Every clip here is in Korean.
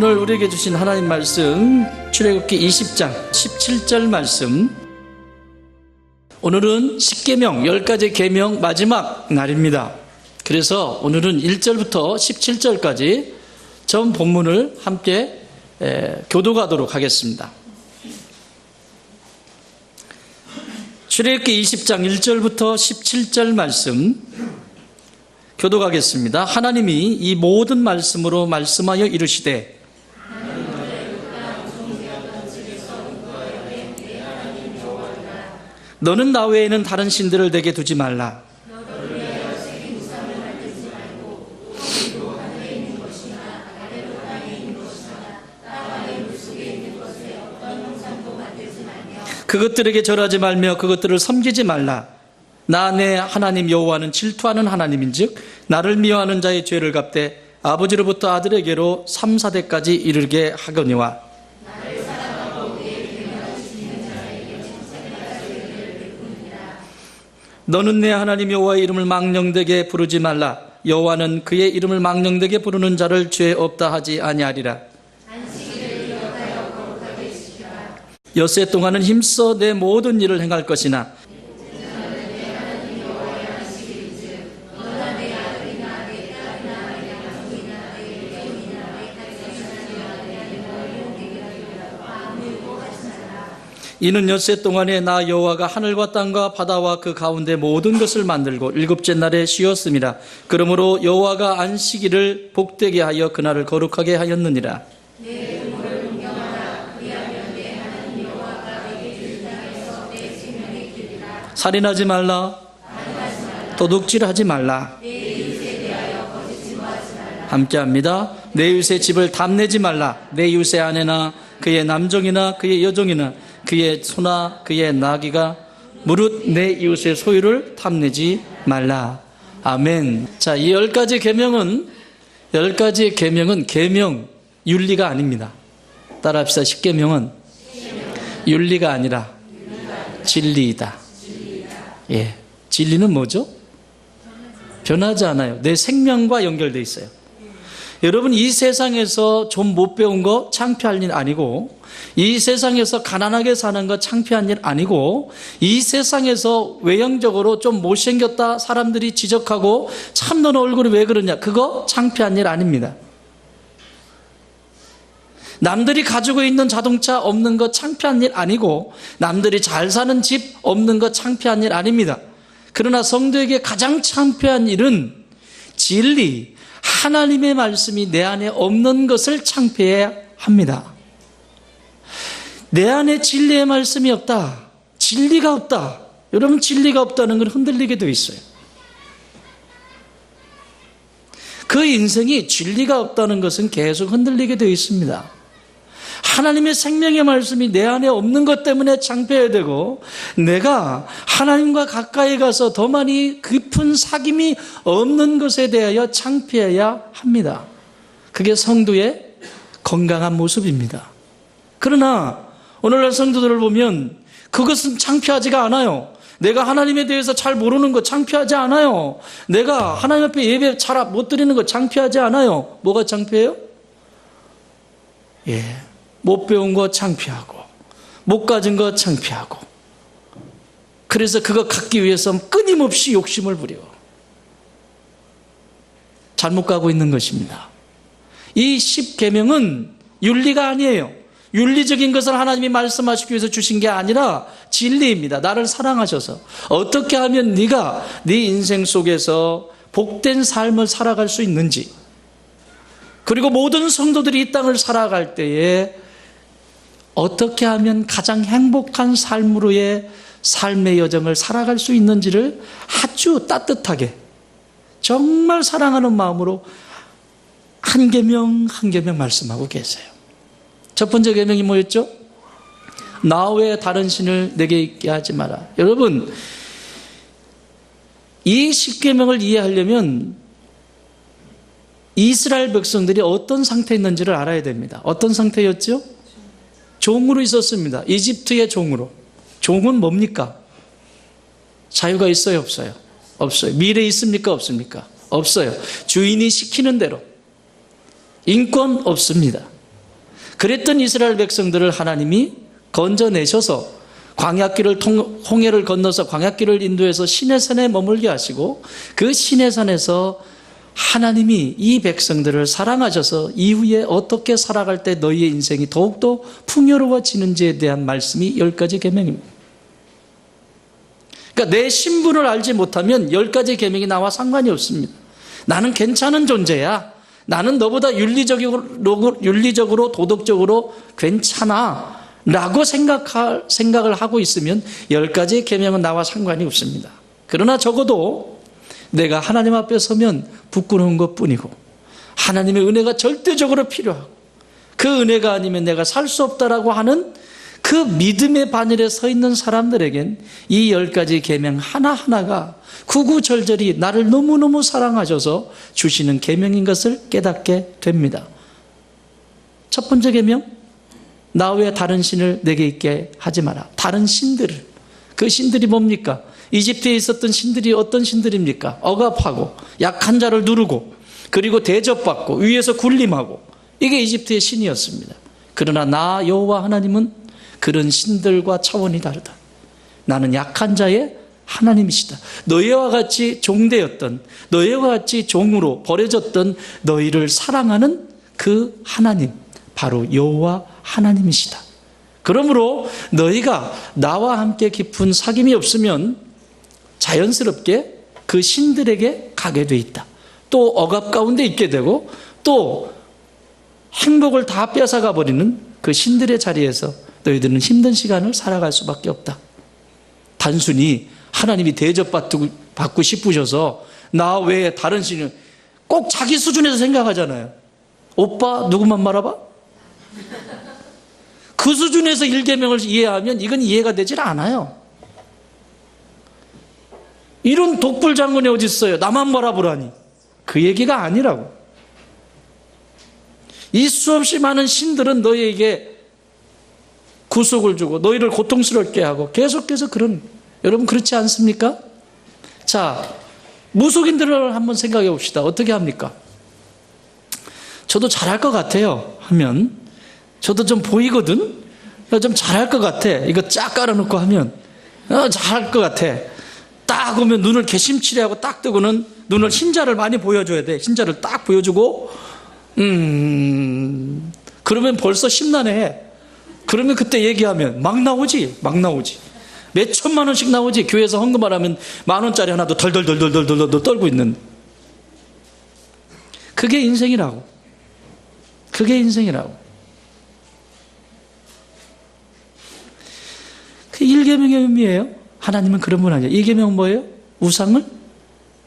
오늘 우리에게 주신 하나님 말씀 출애굽기 20장 17절 말씀. 오늘은 10계명 10가지 계명 마지막 날입니다. 그래서 오늘은 1절부터 17절까지 전 본문을 함께 교독하도록 하겠습니다. 출애굽기 20장 1절부터 17절 말씀 교독하겠습니다. 하나님이 이 모든 말씀으로 말씀하여 이르시되 너는 나 외에는 다른 신들을 내게 두지 말라. 그것들에게 절하지 말며 그것들을 섬기지 말라. 나 내 하나님 여호와는 질투하는 하나님인즉 나를 미워하는 자의 죄를 갚되 아버지로부터 아들에게로 3, 4대까지 이르게 하거니와. 너는 내 하나님 여호와의 이름을 망령되게 부르지 말라. 여호와는 그의 이름을 망령되게 부르는 자를 죄 없다 하지 아니하리라. 엿새 동안은 힘써 내 모든 일을 행할 것이나 이는 엿새 동안에 나 여호와가 하늘과 땅과 바다와 그 가운데 모든 것을 만들고 일곱째 날에 쉬었음이라. 그러므로 여호와가 안식일을 복되게 하여 그날을 거룩하게 하였느니라. 살인하지 말라. 도둑질하지 말라. 함께합니다. 내 이웃의 집을 탐내지 말라. 내 이웃의 아내나 그의 남종이나 그의 여종이나 그의 소나 그의 나귀가 무릇 내 이웃의 소유를 탐내지 말라. 아멘. 자, 이 10가지 계명은 계명, 윤리가 아닙니다. 따라합시다. 10계명은 윤리가 아니라 진리이다. 예, 진리는 뭐죠? 변하지 않아요. 내 생명과 연결되어 있어요. 여러분, 이 세상에서 좀 못 배운 거 창피할 일 아니고, 이 세상에서 가난하게 사는 거 창피한 일 아니고, 이 세상에서 외형적으로 좀 못생겼다 사람들이 지적하고 참 너는 얼굴이 왜 그러냐, 그거 창피한 일 아닙니다. 남들이 가지고 있는 자동차 없는 거 창피한 일 아니고, 남들이 잘 사는 집 없는 거 창피한 일 아닙니다. 그러나 성도에게 가장 창피한 일은 진리, 하나님의 말씀이 내 안에 없는 것을 창피해야 합니다. 내 안에 진리의 말씀이 없다, 진리가 없다. 여러분, 진리가 없다는 건 흔들리게 되어 있어요. 그 인생이 진리가 없다는 것은 계속 흔들리게 되어 있습니다. 하나님의 생명의 말씀이 내 안에 없는 것 때문에 창피해야 되고, 내가 하나님과 가까이 가서 더 많이 깊은 사귐이 없는 것에 대하여 창피해야 합니다. 그게 성도의 건강한 모습입니다. 그러나 오늘날 성도들을 보면 그것은 창피하지가 않아요. 내가 하나님에 대해서 잘 모르는 거 창피하지 않아요. 내가 하나님 앞에 예배 잘 못 드리는 거 창피하지 않아요. 뭐가 창피해요? 못 배운 거 창피하고, 못 가진 거 창피하고, 그래서 그거 갖기 위해서 끊임없이 욕심을 부려. 잘못 가고 있는 것입니다. 이 10계명은 윤리가 아니에요. 윤리적인 것을 하나님이 말씀하시기 위해서 주신 게 아니라 진리입니다. 나를 사랑하셔서 어떻게 하면 네가 네 인생 속에서 복된 삶을 살아갈 수 있는지, 그리고 모든 성도들이 이 땅을 살아갈 때에 어떻게 하면 가장 행복한 삶으로의 삶의 여정을 살아갈 수 있는지를 아주 따뜻하게, 정말 사랑하는 마음으로 한 계명 한 계명 말씀하고 계세요. 첫 번째 계명이 뭐였죠? 나 외에 다른 신을 내게 있게 하지 마라. 여러분, 이 10계명을 이해하려면 이스라엘 백성들이 어떤 상태에 있는지를 알아야 됩니다. 어떤 상태였죠? 종으로 있었습니다. 이집트의 종으로. 종은 뭡니까? 자유가 있어요, 없어요? 없어요. 미래 있습니까, 없습니까? 없어요. 주인이 시키는 대로. 인권 없습니다. 그랬던 이스라엘 백성들을 하나님이 건져내셔서 광야길을 홍해를 건너서 광야길을 인도해서 시내산에 머물게 하시고 그 시내산에서 하나님이 이 백성들을 사랑하셔서 이후에 어떻게 살아갈 때 너희의 인생이 더욱더 풍요로워지는지에 대한 말씀이 10가지 계명입니다. 그러니까 내 신분을 알지 못하면 10가지 계명이 나와 상관이 없습니다. 나는 괜찮은 존재야. 나는 너보다 윤리적으로 도덕적으로 괜찮아 라고 생각을 하고 있으면 10가지 계명은 나와 상관이 없습니다. 그러나 적어도 내가 하나님 앞에 서면 부끄러운 것뿐이고 하나님의 은혜가 절대적으로 필요하고 그 은혜가 아니면 내가 살 수 없다라고 하는 그 믿음의 바늘에 서 있는 사람들에겐 이 10가지 계명 하나하나가 구구절절히 나를 너무너무 사랑하셔서 주시는 계명인 것을 깨닫게 됩니다. 첫 번째 계명, 나 외에 다른 신을 내게 있게 하지 마라. 다른 신들을. 그 신들이 뭡니까? 이집트에 있었던 신들이 어떤 신들입니까? 억압하고 약한 자를 누르고 그리고 대접받고 위에서 군림하고 이게 이집트의 신이었습니다. 그러나 나 여호와 하나님은 그런 신들과 차원이 다르다. 나는 약한 자의 하나님이시다. 너희와 같이 종되었던, 너희와 같이 종으로 버려졌던 너희를 사랑하는 그 하나님, 바로 여호와 하나님이시다. 그러므로 너희가 나와 함께 깊은 사귐이 없으면 자연스럽게 그 신들에게 가게 돼 있다. 또 억압 가운데 있게 되고 또 행복을 다 뺏어가 버리는 그 신들의 자리에서 너희들은 힘든 시간을 살아갈 수밖에 없다. 단순히 하나님이 대접받고 싶으셔서 나 외에 다른 신을 꼭 자기 수준에서 생각하잖아요. 오빠 누구만 말아봐? 그 수준에서 1계명을 이해하면 이건 이해가 되질 않아요. 이런 독불장군이 어디 있어요? 나만 바라보라니. 그 얘기가 아니라고. 이 수없이 많은 신들은 너희에게 구속을 주고 너희를 고통스럽게 하고 계속해서 여러분 그렇지 않습니까? 자, 무속인들을 한번 생각해 봅시다. 어떻게 합니까? 저도 잘할 것 같아요 하면, 저도 좀 보이거든? 좀 잘할 것 같아. 이거 쫙 깔아놓고 하면 잘할 것 같아. 딱 오면 눈을 개심치레하고 딱 뜨고는 눈을 흰자를 많이 보여줘야 돼. 흰자를 딱 보여주고 그러면 벌써 심란해. 그러면 그때 얘기하면 막 나오지. 몇 천만 원씩 나오지. 교회에서 헌금을 하면 10,000원짜리 하나도 덜덜덜덜덜덜 떨고 있는. 그게 인생이라고. 그게 인생이라고. 그 1계명의 의미예요. 하나님은 그런 분 아니에요. 2계명은 뭐예요? 우상을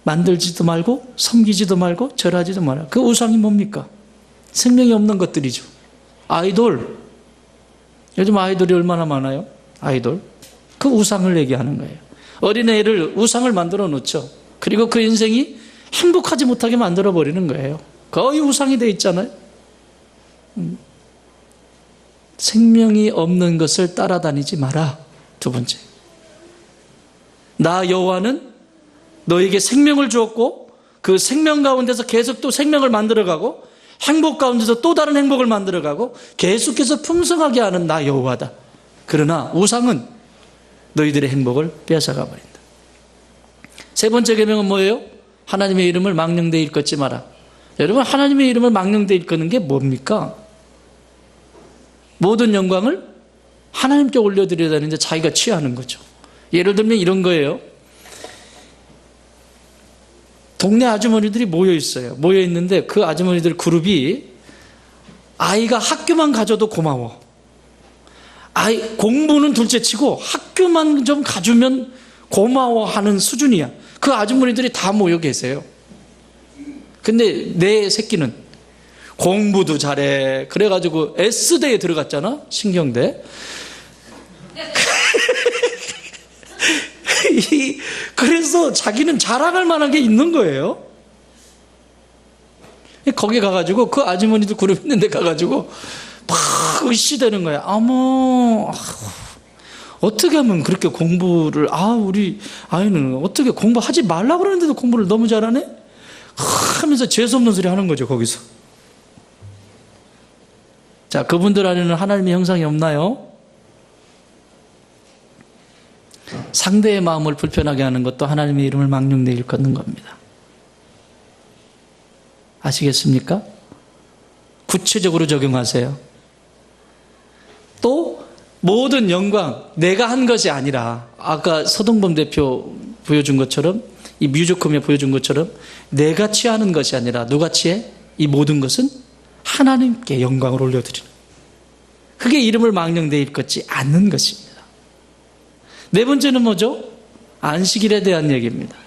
만들지도 말고 섬기지도 말고 절하지도 마라. 그 우상이 뭡니까? 생명이 없는 것들이죠. 아이돌. 요즘 아이돌이 얼마나 많아요? 아이돌. 그 우상을 얘기하는 거예요. 어린애를 우상을 만들어 놓죠. 그리고 그 인생이 행복하지 못하게 만들어 버리는 거예요. 거의 우상이 돼 있잖아요. 생명이 없는 것을 따라다니지 마라. 두 번째, 나 여호와는 너에게 생명을 주었고 그 생명 가운데서 계속 또 생명을 만들어가고 행복 가운데서 또 다른 행복을 만들어가고 계속해서 풍성하게 하는 나 여호와다. 그러나 우상은 너희들의 행복을 빼앗아가 버린다. 세 번째 계명은 뭐예요? 하나님의 이름을 망령되이 일컫지 마라. 여러분, 하나님의 이름을 망령되이 일컫는 게 뭡니까? 모든 영광을 하나님께 올려드려야 되는데 자기가 취하는 거죠. 예를 들면 이런 거예요. 동네 아주머니들이 모여 있어요. 모여 있는데 그 아주머니들 그룹이 아이가 학교만 가져도 고마워. 공부는 둘째치고 학교만 좀 가주면 고마워하는 수준이야. 그 아주머니들이 다 모여 계세요. 근데 내 새끼는 공부도 잘해. 그래가지고 S대에 들어갔잖아. 신경대. 그래서 자기는 자랑할 만한 게 있는 거예요. 거기 가가지고 그 아주머니들 그룹 있는데 가가지고 막 으쌰대는 거야. 어떻게 하면 그렇게 공부를, 우리 아이는 어떻게 공부하지 말라고 그러는데도 공부를 너무 잘하네? 하면서 재수없는 소리 하는 거죠, 거기서. 자, 그분들 안에는 하나님의 형상이 없나요? 상대의 마음을 불편하게 하는 것도 하나님의 이름을 망령되이 일컫는 겁니다. 아시겠습니까? 구체적으로 적용하세요. 또 모든 영광 내가 한 것이 아니라 아까 서동범 대표 보여준 것처럼 이 뮤지컬에 보여준 것처럼 내가 취하는 것이 아니라 누가 취해? 이 모든 것은 하나님께 영광을 올려드리는, 그게 이름을 망령되이 일컫지 않는 것입니다. 네 번째는 뭐죠? 안식일에 대한 얘기입니다.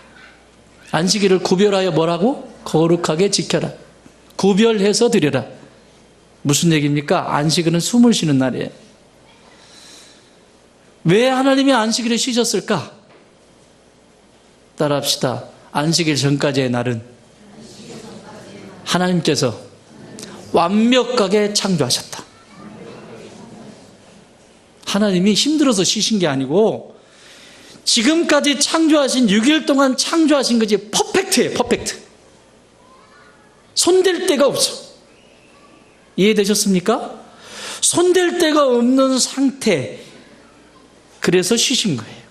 안식일을 구별하여 뭐라고? 거룩하게 지켜라. 구별해서 드려라. 무슨 얘기입니까? 안식일은 숨을 쉬는 날이에요. 왜 하나님이 안식일에 쉬셨을까? 따라합시다. 안식일 전까지의 날은 하나님께서 완벽하게 창조하셨다. 하나님이 힘들어서 쉬신 게 아니고 지금까지 창조하신 6일 동안 창조하신 것이 퍼펙트예요. 퍼펙트. 손댈 데가 없어. 이해되셨습니까? 손댈 데가 없는 상태. 그래서 쉬신 거예요.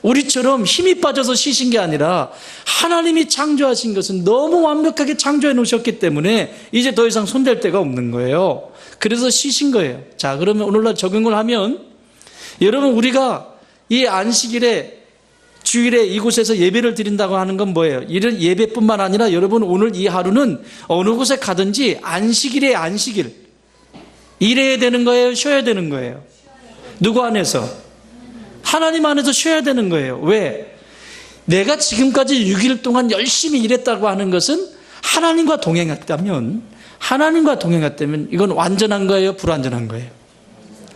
우리처럼 힘이 빠져서 쉬신 게 아니라 하나님이 창조하신 것은 너무 완벽하게 창조해 놓으셨기 때문에 이제 더 이상 손댈 데가 없는 거예요. 그래서 쉬신 거예요. 자, 그러면 오늘날 적용을 하면 여러분, 우리가 이 안식일에 주일에 이곳에서 예배를 드린다고 하는 건 뭐예요? 이런 예배뿐만 아니라 여러분, 오늘 이 하루는 어느 곳에 가든지 안식일에 안식일. 일해야 되는 거예요? 쉬어야 되는 거예요? 누구 안에서? 하나님 안에서 쉬어야 되는 거예요. 왜? 내가 지금까지 6일 동안 열심히 일했다고 하는 것은 하나님과 동행했다면 이건 완전한 거예요? 불완전한 거예요?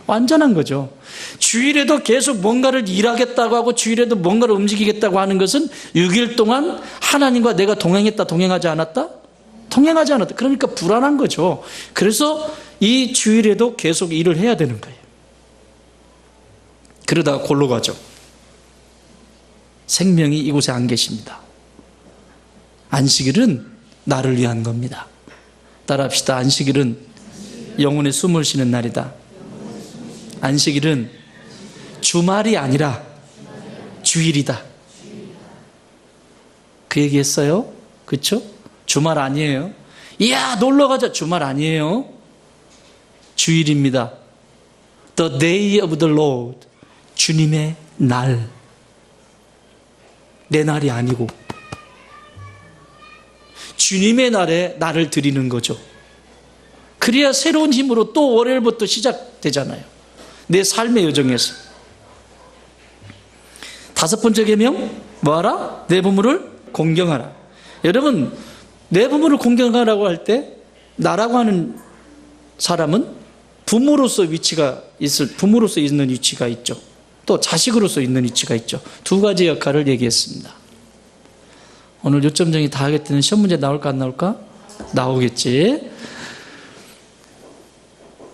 완전한 거죠. 주일에도 계속 뭔가를 일하겠다고 하고 주일에도 뭔가를 움직이겠다고 하는 것은 6일 동안 하나님과 내가 동행했다, 동행하지 않았다? 동행하지 않았다. 그러니까 불안한 거죠. 그래서 이 주일에도 계속 일을 해야 되는 거예요. 그러다가 골로 가죠. 생명이 이곳에 안 계십니다. 안식일은 나를 위한 겁니다. 따라합시다. 안식일은 영혼의 숨을 쉬는 날이다. 안식일은 주말이 아니라 주일이다. 그 얘기 했어요? 그렇죠? 주말 아니에요. 이야, 놀러 가자. 주말 아니에요. 주일입니다. The day of the Lord. 주님의 날. 내 날이 아니고 주님의 날에 나를 드리는 거죠. 그래야 새로운 힘으로 또 월요일부터 시작되잖아요. 내 삶의 여정에서. 다섯 번째 계명 뭐하라? 내 부모를 공경하라. 여러분, 내 부모를 공경하라고 할 때 나라고 하는 사람은 부모로서 부모로서 있는 위치가 있죠. 또 자식으로서 있는 위치가 있죠. 두 가지 역할을 얘기했습니다. 오늘 요점 정리 다 하겠다는 시험 문제 나올까 안 나올까? 나오겠지.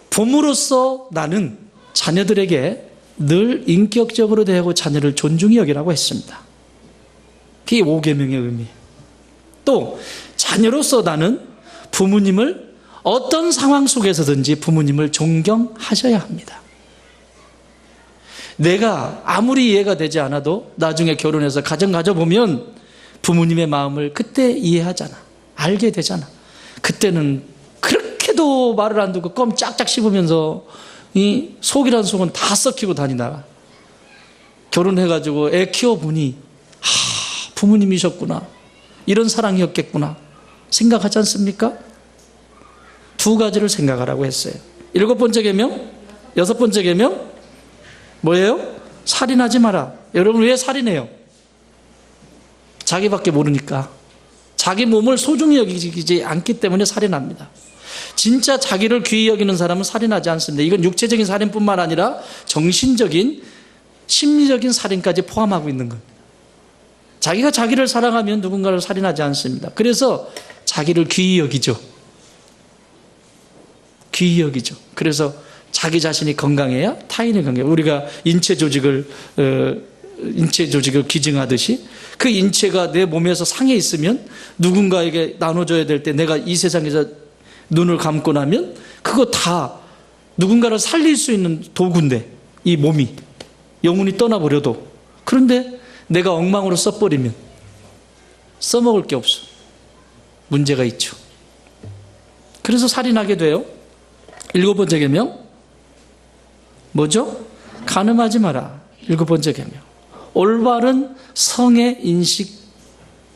부모로서 나는 자녀들에게 늘 인격적으로 대하고 자녀를 존중히 여기라고 했습니다. 그게 5계명의 의미예요. 또 자녀로서 나는 부모님을 어떤 상황 속에서든지 부모님을 존경하셔야 합니다. 내가 아무리 이해가 되지 않아도 나중에 결혼해서 가정 가져보면 부모님의 마음을 그때 이해하잖아. 알게 되잖아. 그때는 그렇게도 말을 안 듣고 껌 짝짝 씹으면서 이 속이란 속은 다 썩히고 다니다가 결혼해가지고 애 키워보니 부모님이셨구나. 이런 사랑이었겠구나. 생각하지 않습니까? 두 가지를 생각하라고 했어요. 7번째 계명, 6번째 계명 뭐예요? 살인하지 마라. 여러분 왜 살인해요? 자기밖에 모르니까. 자기 몸을 소중히 여기지 않기 때문에 살인합니다. 진짜 자기를 귀히 여기는 사람은 살인하지 않습니다. 이건 육체적인 살인뿐만 아니라 정신적인, 심리적인 살인까지 포함하고 있는 겁니다. 자기가 자기를 사랑하면 누군가를 살인하지 않습니다. 그래서 자기를 귀히 여기죠. 귀히 여기죠. 그래서 자기 자신이 건강해야 타인이 건강해요. 우리가 인체 조직을 기증하듯이 그 인체가 내 몸에서 상해 있으면 누군가에게 나눠줘야 될 때 내가 이 세상에서 눈을 감고 나면 그거 다 누군가를 살릴 수 있는 도구인데, 이 몸이 영혼이 떠나버려도. 그런데 내가 엉망으로 써버리면 써먹을 게 없어. 문제가 있죠. 그래서 살인하게 돼요. 7번째 계명 뭐죠? 간음하지 마라. 7번째 계명. 올바른 성의 인식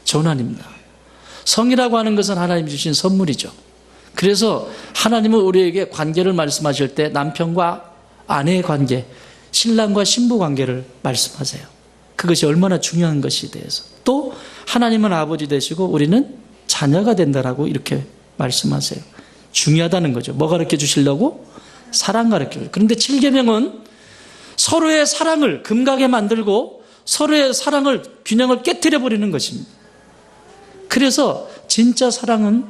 전환입니다. 성이라고 하는 것은 하나님이 주신 선물이죠. 그래서 하나님은 우리에게 관계를 말씀하실 때 남편과 아내의 관계, 신랑과 신부 관계를 말씀하세요. 그것이 얼마나 중요한 것에 대해서. 또 하나님은 아버지 되시고 우리는 자녀가 된다라고 이렇게 말씀하세요. 중요하다는 거죠. 뭐 가르쳐 주시려고? 사랑 가르쳐요. 그런데 7계명은 서로의 사랑을 금가게 만들고 서로의 사랑을 균형을 깨트려 버리는 것입니다. 그래서 진짜 사랑은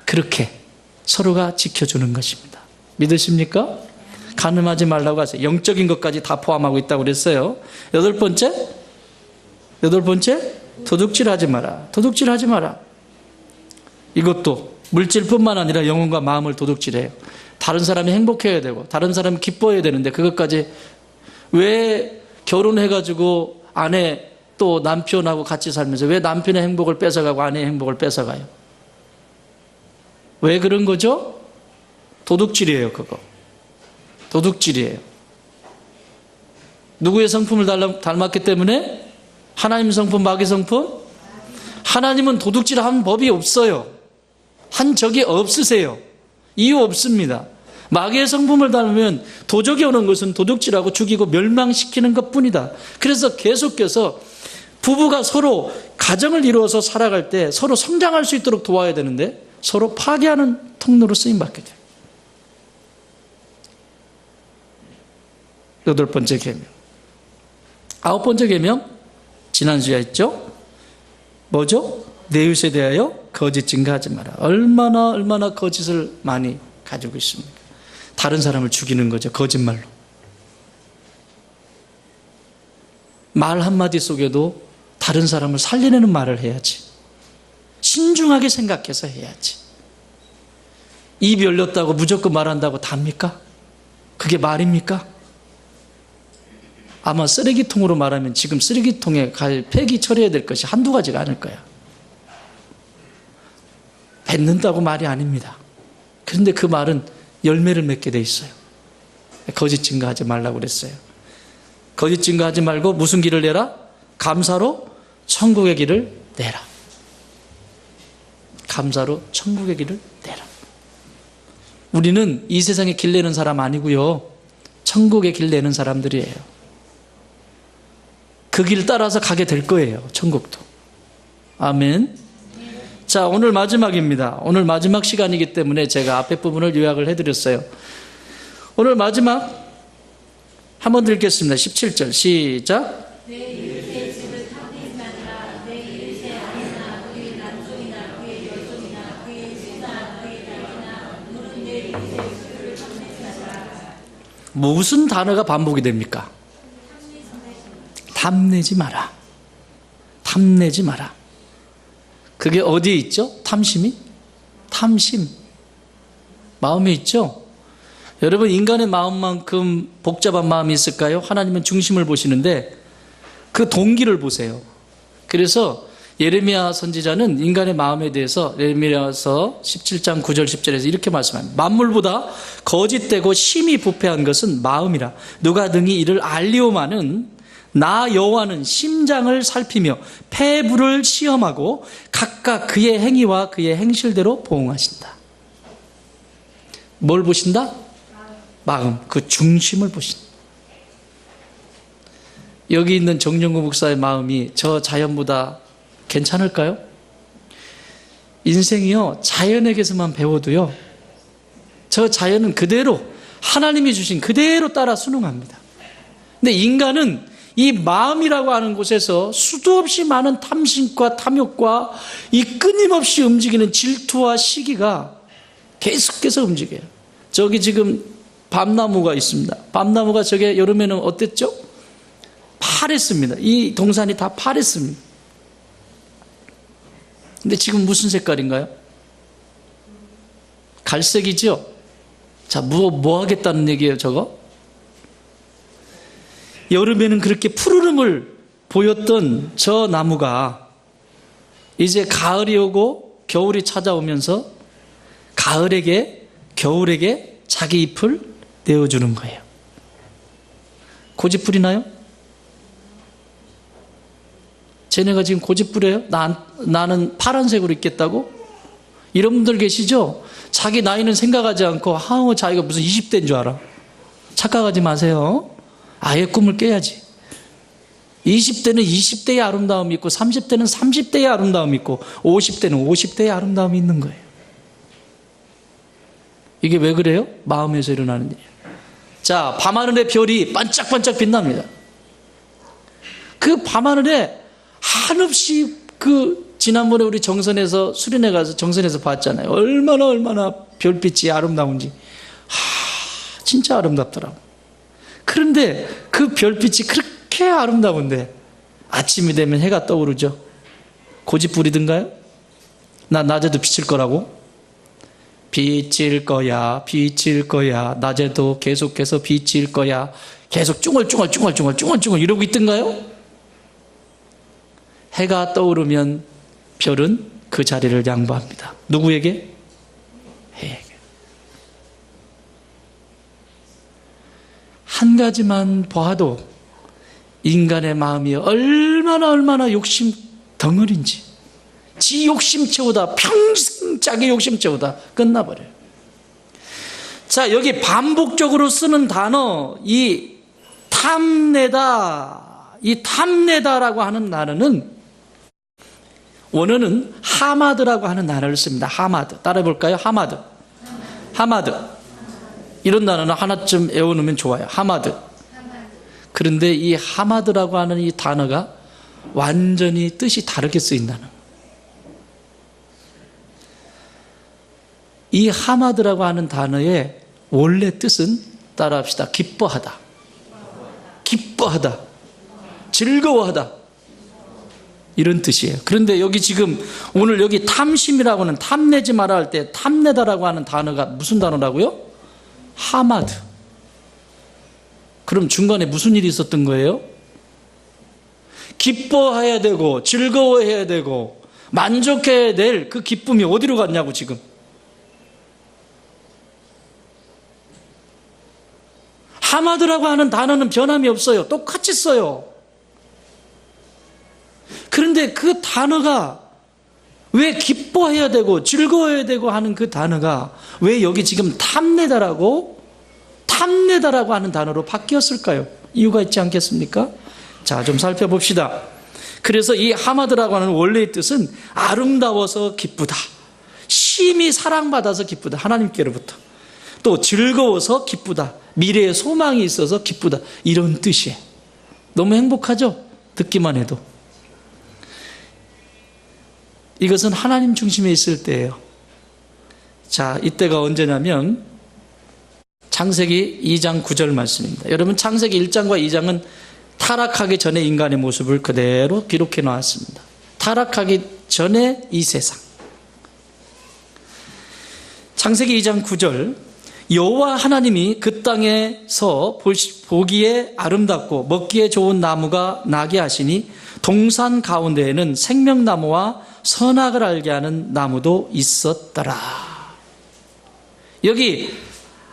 그렇게 서로가 지켜주는 것입니다. 믿으십니까? 간음하지 말라고 하세요. 영적인 것까지 다 포함하고 있다고 그랬어요. 8번째, 도둑질하지 마라. 도둑질하지 마라. 이것도 물질뿐만 아니라 영혼과 마음을 도둑질해요. 다른 사람이 행복해야 되고 다른 사람이 기뻐해야 되는데 그것까지 왜 결혼해가지고 아내 또 남편하고 같이 살면서 왜 남편의 행복을 뺏어가고 아내의 행복을 뺏어가요? 왜 그런 거죠? 도둑질이에요. 그거 도둑질이에요. 누구의 성품을 닮았기 때문에? 하나님 성품, 마귀 성품? 하나님은 도둑질한 법이 없어요. 한 적이 없으세요. 이유 없습니다. 마귀의 성품을 닮으면 도적이 오는 것은 도둑질하고 죽이고 멸망시키는 것뿐이다. 그래서 계속해서 부부가 서로 가정을 이루어서 살아갈 때 서로 성장할 수 있도록 도와야 되는데 서로 파괴하는 통로로 쓰임받게 돼요. 8번째 계명. 9번째 계명 지난주에 했죠. 뭐죠? 내 이웃에 대하여 거짓 증거하지 마라. 얼마나 거짓을 많이 가지고 있습니까? 다른 사람을 죽이는 거죠. 거짓말로. 말 한마디 속에도 다른 사람을 살려내는 말을 해야지. 신중하게 생각해서 해야지. 입이 열렸다고 무조건 말한다고 답니까? 그게 말입니까? 아마 쓰레기통으로 말하면 지금 쓰레기통에 갈 폐기 처리해야 될 것이 한두 가지가 아닐 거야. 뱉는다고 말이 아닙니다. 그런데 그 말은 열매를 맺게 돼 있어요. 거짓 증거하지 말라고 그랬어요. 거짓 증거하지 말고 무슨 길을 내라? 감사로 천국의 길을 내라. 감사로 천국의 길을 내라. 우리는 이 세상에 길 내는 사람 아니고요. 천국의 길 내는 사람들이에요. 그 길 따라서 가게 될 거예요. 천국도. 아멘. 자, 오늘 마지막입니다. 오늘 마지막 시간이기 때문에 제가 앞에 부분을 요약을 해드렸어요. 오늘 마지막 한번 읽겠습니다. 17절 시작. 무슨 단어가 반복이 됩니까? 탐내지 마라. 탐내지 마라. 그게 어디에 있죠? 탐심이? 탐심. 마음에 있죠? 여러분, 인간의 마음만큼 복잡한 마음이 있을까요? 하나님은 중심을 보시는데 그 동기를 보세요. 그래서 예레미야 선지자는 인간의 마음에 대해서 예레미야서 17장 9절 10절에서 이렇게 말씀합니다. 만물보다 거짓되고 심히 부패한 것은 마음이라. 누가 능히 이를 알리오마는 나 여호와는 심장을 살피며 폐부를 시험하고 각각 그의 행위와 그의 행실대로 보응하신다. 뭘 보신다? 마음, 그 중심을 보신다. 여기 있는 정영구 목사의 마음이 저 자연보다 괜찮을까요? 인생이요, 자연에게서만 배워도요, 저 자연은 그대로 하나님이 주신 그대로 따라 순응합니다. 근데 인간은 이 마음이라고 하는 곳에서 수도 없이 많은 탐심과 탐욕과 이 끊임없이 움직이는 질투와 시기가 계속해서 움직여요. 저기 지금 밤나무가 있습니다. 밤나무가 저게 여름에는 어땠죠? 파랬습니다. 이 동산이 다 파랬습니다. 근데 지금 무슨 색깔인가요? 갈색이죠? 자, 뭐 하겠다는 얘기예요, 저거? 여름에는 그렇게 푸르름을 보였던 저 나무가 이제 가을이 오고 겨울이 찾아오면서 겨울에게 자기 잎을 내어주는 거예요. 고집 부리나요? 쟤네가 지금 고집 부려요? 나는 파란색으로 있겠다고? 이런 분들 계시죠? 자기 나이는 생각하지 않고 자기가 무슨 20대인 줄 알아. 착각하지 마세요. 아예 꿈을 깨야지. 20대는 20대의 아름다움이 있고 30대는 30대의 아름다움이 있고 50대는 50대의 아름다움이 있는 거예요. 이게 왜 그래요? 마음에서 일어나는 일이에요. 자, 밤하늘의 별이 반짝반짝 빛납니다. 그 밤하늘에 한없이 지난번에 우리 정선에서 수련회 가서 정선에서 봤잖아요. 얼마나 별빛이 아름다운지. 진짜 아름답더라고. 그런데 그 별빛이 그렇게 아름다운데 아침이 되면 해가 떠오르죠. 고집 부리든가요? 나 낮에도 비칠 거라고? 비칠 거야. 낮에도 계속해서 비칠 거야. 계속 쭝얼쭝얼 이러고 있던가요? 해가 떠오르면 별은 그 자리를 양보합니다. 누구에게? 해에게. 한 가지만 봐도 인간의 마음이 얼마나 욕심 덩어리인지, 지 욕심 채우다 평생 자기 욕심 채우다 끝나버려요. 자, 여기 반복적으로 쓰는 단어, 이 탐내다라고 하는 단어는 원어는 하마드라고 하는 단어를 씁니다. 하마드. 따라해 볼까요? 하마드. 이런 단어는 하나쯤 외워놓으면 좋아요. 하마드. 그런데 이 하마드라고 하는 이 단어가 완전히 뜻이 다르게 쓰인다는 거예요. 이 하마드라고 하는 단어의 원래 뜻은 따라합시다. 기뻐하다, 즐거워하다, 이런 뜻이에요. 그런데 여기 지금 오늘 여기 탐심이라고 하는, 탐내지 마라 할 때 탐내다라고 하는 단어가 무슨 단어라고요? 하마드. 그럼 중간에 무슨 일이 있었던 거예요? 기뻐해야 되고 즐거워해야 되고 만족해야 될 그 기쁨이 어디로 갔냐고. 지금 하마드라고 하는 단어는 변함이 없어요. 똑같이 써요. 그런데 그 단어가 왜 기뻐해야 되고 즐거워해야 되고 하는 그 단어가 왜 여기 지금 탐내다라고 하는 단어로 바뀌었을까요? 이유가 있지 않겠습니까? 자, 좀 살펴봅시다. 그래서 이 하마드라고 하는 원래의 뜻은 아름다워서 기쁘다, 심히 사랑받아서 기쁘다, 하나님께로부터. 또 즐거워서 기쁘다, 미래에 소망이 있어서 기쁘다, 이런 뜻이에요. 너무 행복하죠? 듣기만 해도. 이것은 하나님 중심에 있을 때예요. 자, 이때가 언제냐면 창세기 2장 9절 말씀입니다. 여러분, 창세기 1장과 2장은 타락하기 전에 인간의 모습을 그대로 기록해 놓았습니다. 타락하기 전에 이 세상. 창세기 2장 9절, 여호와 하나님이 그 땅에서 보기에 아름답고 먹기에 좋은 나무가 나게 하시니 동산 가운데에는 생명나무와 선악을 알게 하는 나무도 있었더라. 여기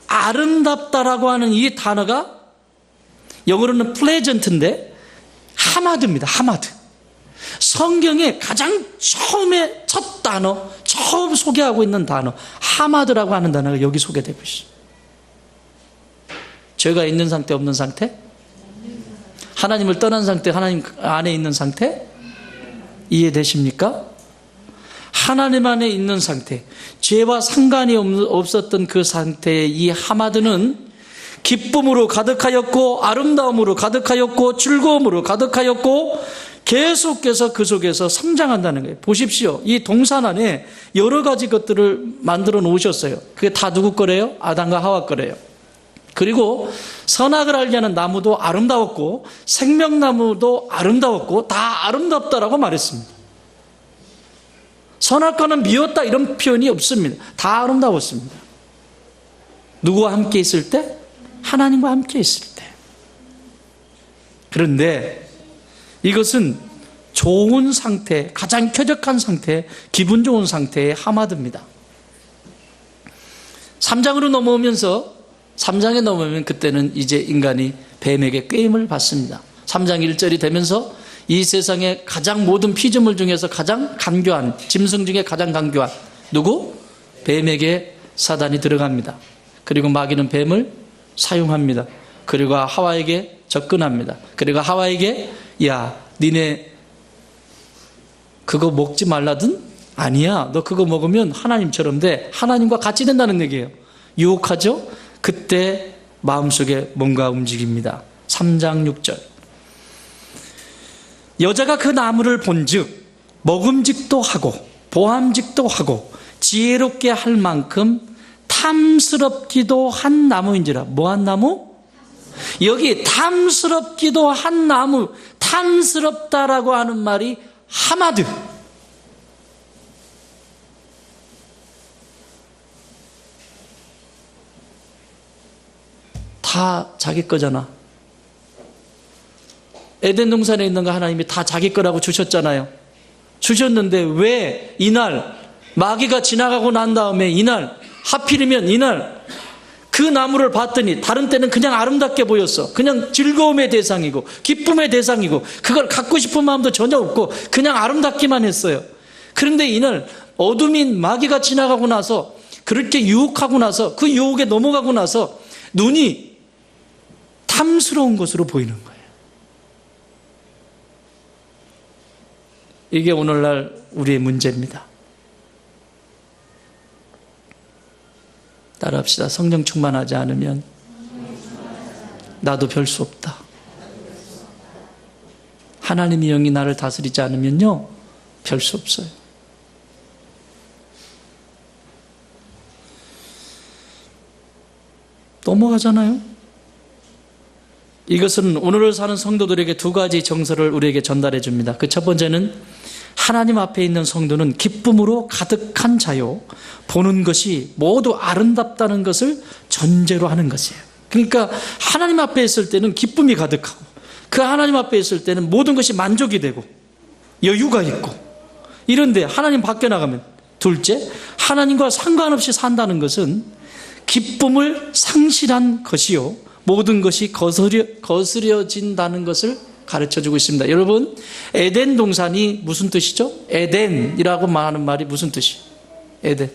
아름답다라고 하는 이 단어가 영어로는 pleasant인데 하마드입니다. 하마드. 성경에 가장 처음에 첫 단어, 처음 소개하고 있는 단어, 하마드라고 하는 단어가 여기 소개되고 있어요. 죄가 있는 상태, 없는 상태? 하나님을 떠난 상태, 하나님 안에 있는 상태? 이해되십니까? 하나님 안에 있는 상태, 죄와 상관이 없었던 그 상태의 이 하마드는 기쁨으로 가득하였고 아름다움으로 가득하였고 즐거움으로 가득하였고 계속해서 그 속에서 성장한다는 거예요. 보십시오. 이 동산 안에 여러 가지 것들을 만들어 놓으셨어요. 그게 다 누구 거래요? 아담과 하와 거래요. 그리고 선악을 알게 하는 나무도 아름다웠고 생명나무도 아름다웠고 다 아름답다라고 말했습니다. 선악과는 미웠다 이런 표현이 없습니다. 다 아름다웠습니다. 누구와 함께 있을 때? 하나님과 함께 있을 때. 그런데 이것은 좋은 상태, 가장 쾌적한 상태, 기분 좋은 상태의 하마드입니다. 3장으로 넘어오면서 3장에 넘어오면 그때는 이제 인간이 뱀에게 꾀임을 받습니다. 3장 1절이 되면서 이 세상의 가장 모든 피조물 중에서 가장 간교한, 짐승 중에 가장 간교한 누구? 뱀에게 사단이 들어갑니다. 그리고 마귀는 뱀을 사용합니다. 그리고 하와에게 접근합니다. 그리고 하와에게 야, 니네 그거 먹지 말라든? 아니야, 너 그거 먹으면 하나님처럼 돼. 하나님과 같이 된다는 얘기예요. 유혹하죠? 그때 마음속에 뭔가 움직입니다. 3장 6절. 여자가 그 나무를 본즉 먹음직도 하고 보암직도 하고 지혜롭게 할 만큼 탐스럽기도 한 나무인지라. 뭐한 나무? 여기 탐스럽기도 한 나무, 탐스럽다라고 하는 말이 하마드. 다 자기 거잖아. 에덴 동산에 있는 거 하나님이 다 자기 거라고 주셨잖아요. 주셨는데 왜 이날 마귀가 지나가고 난 다음에 이날 하필이면 이날 그 나무를 봤더니 다른 때는 그냥 아름답게 보였어. 그냥 즐거움의 대상이고 기쁨의 대상이고 그걸 갖고 싶은 마음도 전혀 없고 그냥 아름답기만 했어요. 그런데 이날 어둠인 마귀가 지나가고 나서 그렇게 유혹하고 나서 그 유혹에 넘어가고 나서 눈이 탐스러운 것으로 보이는 거예요. 이게 오늘날 우리의 문제입니다. 따라합시다. 성령 충만하지 않으면 나도 별 수 없다. 하나님의 영이 나를 다스리지 않으면요, 별 수 없어요. 넘어가잖아요. 이것은 오늘을 사는 성도들에게 두 가지 정서를 우리에게 전달해 줍니다. 그 첫 번째는 하나님 앞에 있는 성도는 기쁨으로 가득한 자요, 보는 것이 모두 아름답다는 것을 전제로 하는 것이에요. 그러니까 하나님 앞에 있을 때는 기쁨이 가득하고 그 하나님 앞에 있을 때는 모든 것이 만족이 되고 여유가 있고, 이런데 하나님 밖에 나가면, 둘째, 하나님과 상관없이 산다는 것은 기쁨을 상실한 것이요, 모든 것이 거스려진다는 것을 가르쳐주고 있습니다. 여러분, 에덴 동산이 무슨 뜻이죠? 에덴이라고 말하는 말이 무슨 뜻이에요? 에덴.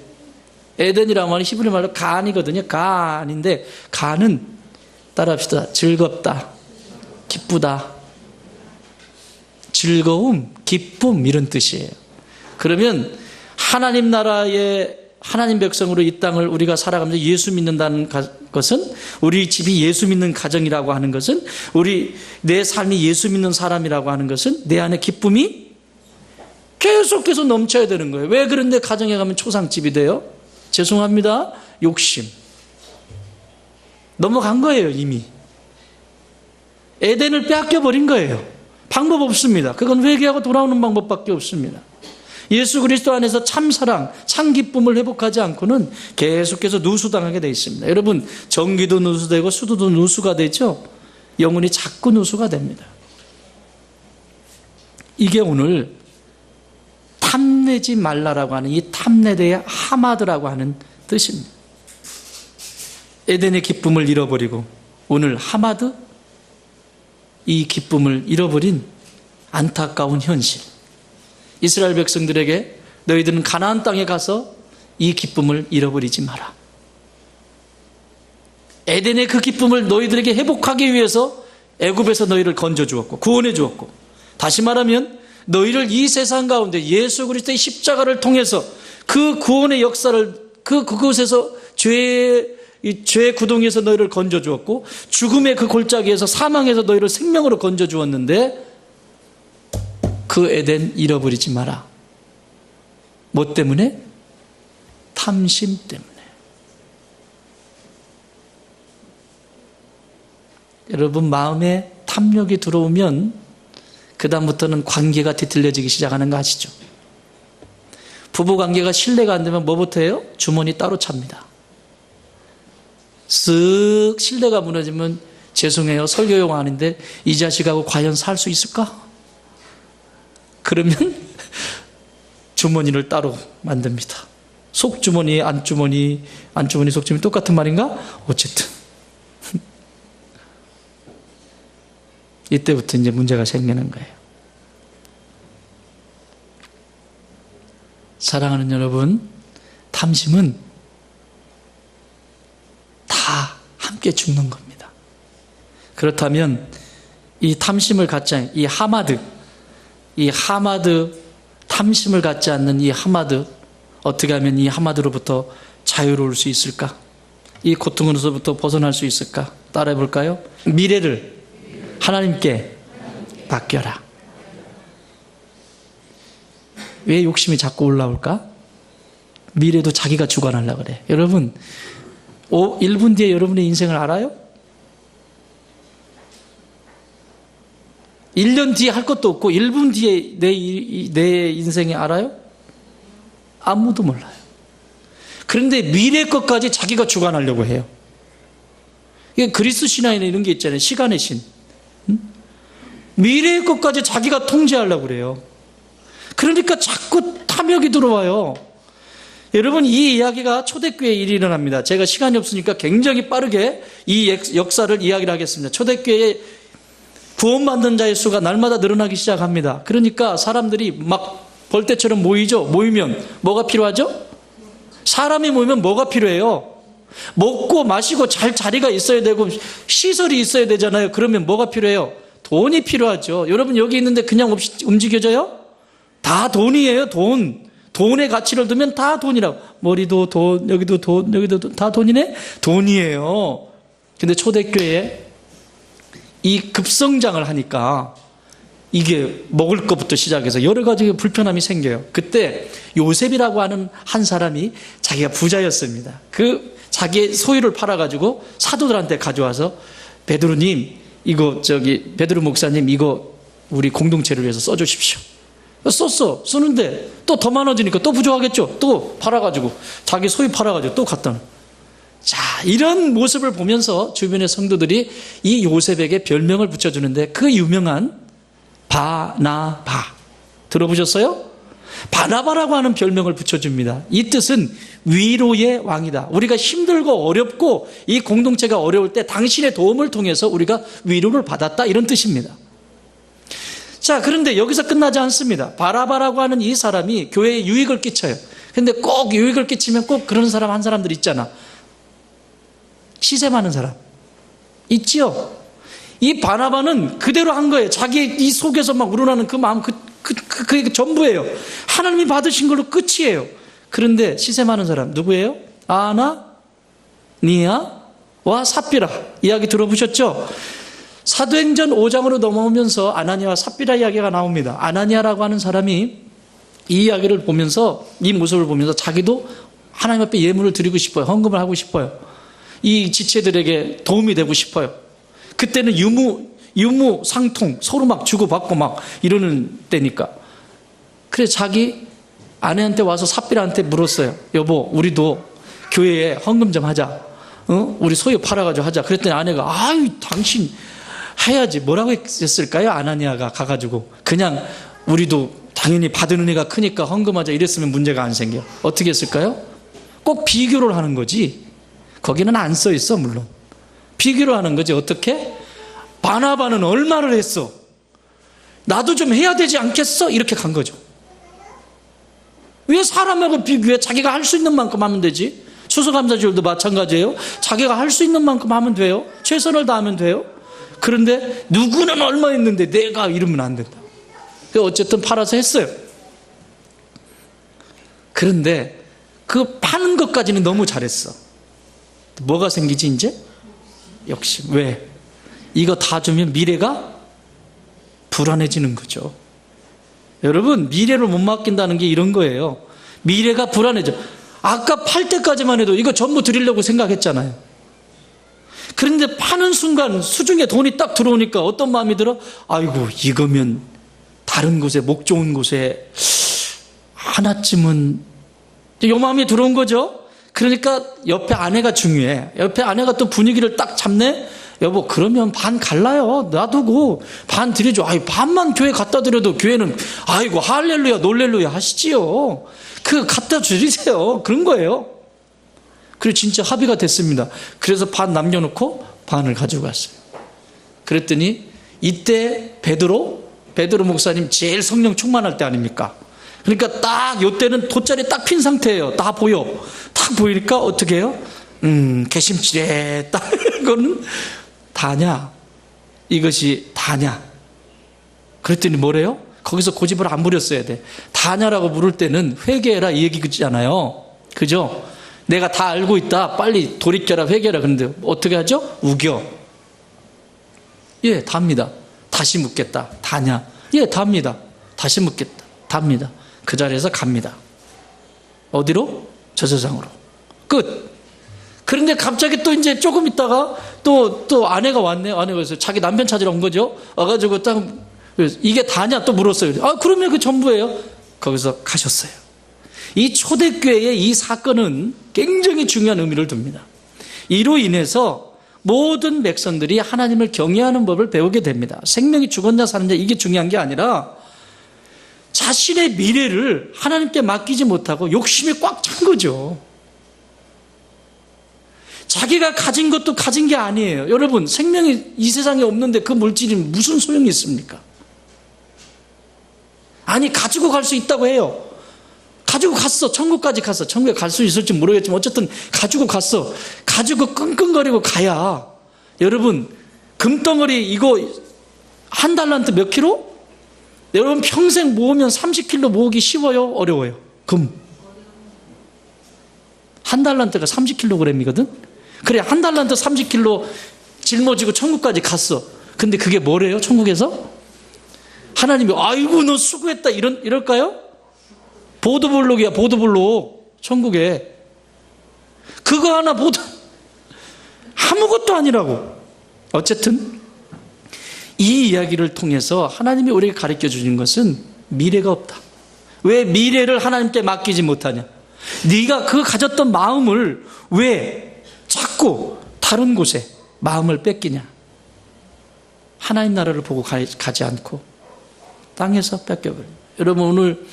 에덴이라고 말은 히브리 말로 간이거든요. 간인데, 간은 따라합시다. 즐겁다, 기쁘다, 즐거움, 기쁨, 이런 뜻이에요. 그러면 하나님 나라의 하나님 백성으로 이 땅을 우리가 살아가면서 예수 믿는다는 것은, 우리 집이 예수 믿는 가정이라고 하는 것은, 내 삶이 예수 믿는 사람이라고 하는 것은 내 안에 기쁨이 계속해서 넘쳐야 되는 거예요. 왜 그런데 가정에 가면 초상집이 돼요? 죄송합니다. 욕심. 넘어간 거예요, 이미. 에덴을 빼앗겨버린 거예요. 방법 없습니다. 그건 회개하고 돌아오는 방법밖에 없습니다. 예수 그리스도 안에서 참 사랑, 참 기쁨을 회복하지 않고는 계속해서 누수당하게 되어 있습니다. 여러분, 전기도 누수되고 수도도 누수가 되죠. 영혼이 자꾸 누수가 됩니다. 이게 오늘 탐내지 말라라고 하는 이 탐내대의 하마드라고 하는 뜻입니다. 에덴의 기쁨을 잃어버리고 오늘 하마드, 이 기쁨을 잃어버린 안타까운 현실. 이스라엘 백성들에게 너희들은 가나안 땅에 가서 이 기쁨을 잃어버리지 마라. 에덴의 그 기쁨을 너희들에게 회복하기 위해서 애굽에서 너희를 건져주었고 구원해 주었고, 다시 말하면 너희를 이 세상 가운데 예수 그리스도의 십자가를 통해서 그 구원의 역사를 그곳에서 죄의 구덩이에서 너희를 건져주었고, 죽음의 그 골짜기에서 사망에서 너희를 생명으로 건져주었는데 그 에덴 잃어버리지 마라. 뭐 때문에? 탐심 때문에. 여러분, 마음에 탐욕이 들어오면 그 다음부터는 관계가 뒤틀려지기 시작하는 거 아시죠? 부부관계가 신뢰가 안 되면 뭐부터 해요? 주머니 따로 찹니다. 쓱 신뢰가 무너지면 죄송해요. 설교용 아닌데 이 자식하고 과연 살 수 있을까? 그러면 주머니를 따로 만듭니다. 속주머니, 안주머니, 속주머니 똑같은 말인가? 어쨌든 이때부터 이제 문제가 생기는 거예요. 사랑하는 여러분, 탐심은 다 함께 죽는 겁니다. 그렇다면 이 탐심을 갖지 않은 이 하마드, 탐심을 갖지 않는 이 하마드, 어떻게 하면 이 하마드로부터 자유로울 수 있을까? 이 고통으로부터 벗어날 수 있을까? 따라해 볼까요? 미래를 하나님께 맡겨라. 왜 욕심이 자꾸 올라올까? 미래도 자기가 주관하려고 그래. 여러분, 1분 뒤에 여러분의 인생을 알아요? 1년 뒤에 할 것도 없고 1분 뒤에 내 인생이 알아요? 아무도 몰라요. 그런데 미래 것까지 자기가 주관하려고 해요. 이게 그리스 신화에는 이런 게 있잖아요. 시간의 신. 미래의 것까지 자기가 통제하려고 그래요. 그러니까 자꾸 탐욕이 들어와요. 여러분, 이 이야기가 초대교회에 일이 일어납니다. 제가 시간이 없으니까 굉장히 빠르게 이 역사를 이야기를 하겠습니다. 초대교회에 구원받는 자의 수가 날마다 늘어나기 시작합니다. 그러니까 사람들이 막 벌떼처럼 모이죠. 모이면 뭐가 필요하죠? 사람이 모이면 뭐가 필요해요? 먹고 마시고 잘 자리가 있어야 되고 시설이 있어야 되잖아요. 그러면 뭐가 필요해요? 돈이 필요하죠. 여러분, 여기 있는데 그냥 없이 움직여져요? 다 돈이에요. 돈의 가치를 두면 다 돈이라고. 머리도 돈, 여기도 돈, 여기도 돈, 다 돈이네? 돈이에요. 근데 초대교회에 이 급성장을 하니까 이게 먹을 것부터 시작해서 여러 가지 불편함이 생겨요. 그때 요셉이라고 하는 한 사람이 자기가 부자였습니다. 그 자기의 소유를 팔아가지고 사도들한테 가져와서 베드로님, 베드로 목사님, 이거 우리 공동체를 위해서 써주십시오. 쓰는데 또 더 많아지니까 또 부족하겠죠. 또 팔아가지고 자기 소유 팔아가지고 또 갖다 놓은. 자, 이런 모습을 보면서 주변의 성도들이 이 요셉에게 별명을 붙여주는데 그 유명한 바나바 들어보셨어요? 바나바라고 하는 별명을 붙여줍니다. 이 뜻은 위로의 왕이다. 우리가 힘들고 어렵고 이 공동체가 어려울 때 당신의 도움을 통해서 우리가 위로를 받았다, 이런 뜻입니다. 자, 그런데 여기서 끝나지 않습니다. 바나바라고 하는 이 사람이 교회에 유익을 끼쳐요. 근데 꼭 유익을 끼치면 꼭 그런 사람 한 사람들 있잖아. 시세 많은 사람 있지요. 이 바나바는 그대로 한 거예요. 자기 이 속에서 막 우러나는 그 마음, 그게 전부예요. 하나님이 받으신 걸로 끝이에요. 그런데 시세 많은 사람 누구예요? 아나니아와 삽비라 이야기 들어보셨죠? 사도행전 5장으로 넘어오면서 아나니아와 삽비라 이야기가 나옵니다. 아나니아라고 하는 사람이 이 이야기를 보면서, 이 모습을 보면서 자기도 하나님 앞에 예물을 드리고 싶어요. 헌금을 하고 싶어요. 이 지체들에게 도움이 되고 싶어요. 그때는 유무 상통 서로 막 주고받고 막 이러는 때니까. 그래서 자기 아내한테 와서 삽비라한테 물었어요. 여보, 우리도 교회에 헌금 좀 하자. 우리 소유 팔아가지고 하자. 그랬더니 아내가 아유, 당신 해야지. 뭐라고 했을까요? 아나니아가 가가지고 그냥 우리도 당연히 받은 은혜가 크니까 헌금하자 이랬으면 문제가 안 생겨. 어떻게 했을까요? 꼭 비교를 하는 거지. 거기는 안 써 있어. 물론 비교를 하는 거지. 어떻게? 바나바는 얼마를 했어? 나도 좀 해야 되지 않겠어? 이렇게 간 거죠. 왜 사람하고 비교해? 자기가 할 수 있는 만큼 하면 되지. 추수감사절도 마찬가지예요. 자기가 할 수 있는 만큼 하면 돼요. 최선을 다하면 돼요. 그런데 누구는 얼마 했는데 내가 이러면 안 된다. 어쨌든 팔아서 했어요. 그런데 그 파는 것까지는 너무 잘했어. 뭐가 생기지 이제? 역시 왜? 이거 다 주면 미래가 불안해지는 거죠. 여러분, 미래를 못 맡긴다는 게 이런 거예요. 미래가 불안해져. 아까 팔 때까지만 해도 이거 전부 드리려고 생각했잖아요. 그런데 파는 순간 수중에 돈이 딱 들어오니까 어떤 마음이 들어? 아이고, 이거면 다른 곳에, 목 좋은 곳에 하나쯤은 이 마음이 들어온 거죠. 그러니까 옆에 아내가 중요해. 옆에 아내가 또 분위기를 딱 잡네? 여보, 그러면 반 갈라요. 놔두고 반 드려줘. 아이, 반만 교회 갖다 드려도 교회는, 아이고, 할렐루야, 놀렐루야 하시지요. 그 갖다 주세요. 그런 거예요. 그리고 진짜 합의가 됐습니다. 그래서 반 남겨놓고 반을 가지고 갔어요. 그랬더니 이때 베드로 목사님 제일 성령 충만할 때 아닙니까? 그러니까 딱 요때는 돗자리 딱 핀 상태예요. 다 보여. 딱 보이니까 어떻게 해요? 개심치레 딱 이거는 다냐? 이것이 다냐? 그랬더니 뭐래요? 거기서 고집을 안 부렸어야 돼. 다냐라고 물을 때는 회개해라 이 얘기잖아요. 그죠? 내가 다 알고 있다. 빨리 돌이켜라, 회개해라. 그런데 어떻게 하죠? 우겨. 예, 답니다. 다시 묻겠다. 다냐? 예, 답니다. 다시 묻겠다. 답니다. 그 자리에서 갑니다. 어디로? 저세상으로. 끝. 그런데 갑자기 또 이제 조금 있다가 또 아내가 왔네요. 아내가 그래서 자기 남편 찾으러 온 거죠. 와가지고 딱, 이게 다냐? 또 물었어요. 아, 그러면 그 전부예요. 거기서 가셨어요. 이 초대교회의 이 사건은 굉장히 중요한 의미를 둡니다. 이로 인해서 모든 백성들이 하나님을 경외하는 법을 배우게 됩니다. 생명이 죽은 자 사는 자 이게 중요한 게 아니라 자신의 미래를 하나님께 맡기지 못하고 욕심이 꽉 찬 거죠. 자기가 가진 것도 가진 게 아니에요. 여러분, 생명이 이 세상에 없는데 그 물질이 무슨 소용이 있습니까? 아니, 가지고 갈 수 있다고 해요. 가지고 갔어. 천국까지 갔어. 천국에 갈 수 있을지 모르겠지만 어쨌든 가지고 갔어. 가지고 끙끙거리고 가야. 여러분, 금덩어리 이거 한 달란트 몇 킬로? 여러분 평생 모으면 30킬로 모으기 쉬워요? 어려워요? 금. 한 달란트가 30kg이거든? 그래, 한 달란트 30kg 짊어지고 천국까지 갔어. 근데 그게 뭐래요? 천국에서? 하나님이 아이고 너 수고했다 이럴까요? 보도블록이야, 보도블록. 천국에 그거 하나 아무것도 아니라고. 어쨌든 이 이야기를 통해서 하나님이 우리에게 가르쳐 주는 것은 미래가 없다. 왜 미래를 하나님께 맡기지 못하냐? 네가 그 가졌던 마음을 왜 자꾸 다른 곳에 마음을 뺏기냐? 하나님 나라를 보고 가지 않고 땅에서 뺏겨버려. 여러분, 오늘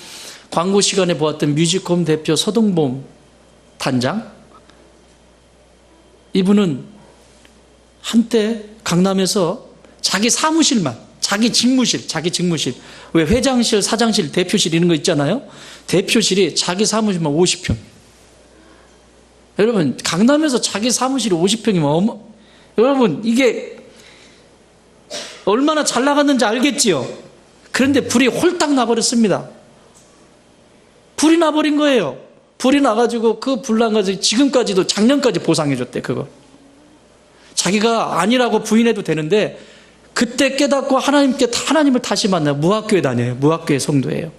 광고 시간에 보았던 뮤직홈 대표 서동범 단장, 이분은 한때 강남에서 자기 사무실만, 자기 직무실, 왜 회장실, 사장실, 대표실 이런 거 있잖아요. 대표실이 자기 사무실만 50평. 여러분, 강남에서 자기 사무실이 50평이면 여러분 이게 얼마나 잘 나갔는지 알겠지요? 그런데 불이 홀딱 나버렸습니다. 불이 나버린 거예요. 불이 나가지고 그 불난가지고 지금까지도 작년까지 보상해줬대. 그거 자기가 아니라고 부인해도 되는데 그때 깨닫고 하나님을 다시 만나요. 무학교에 다녀요. 무학교의 성도예요.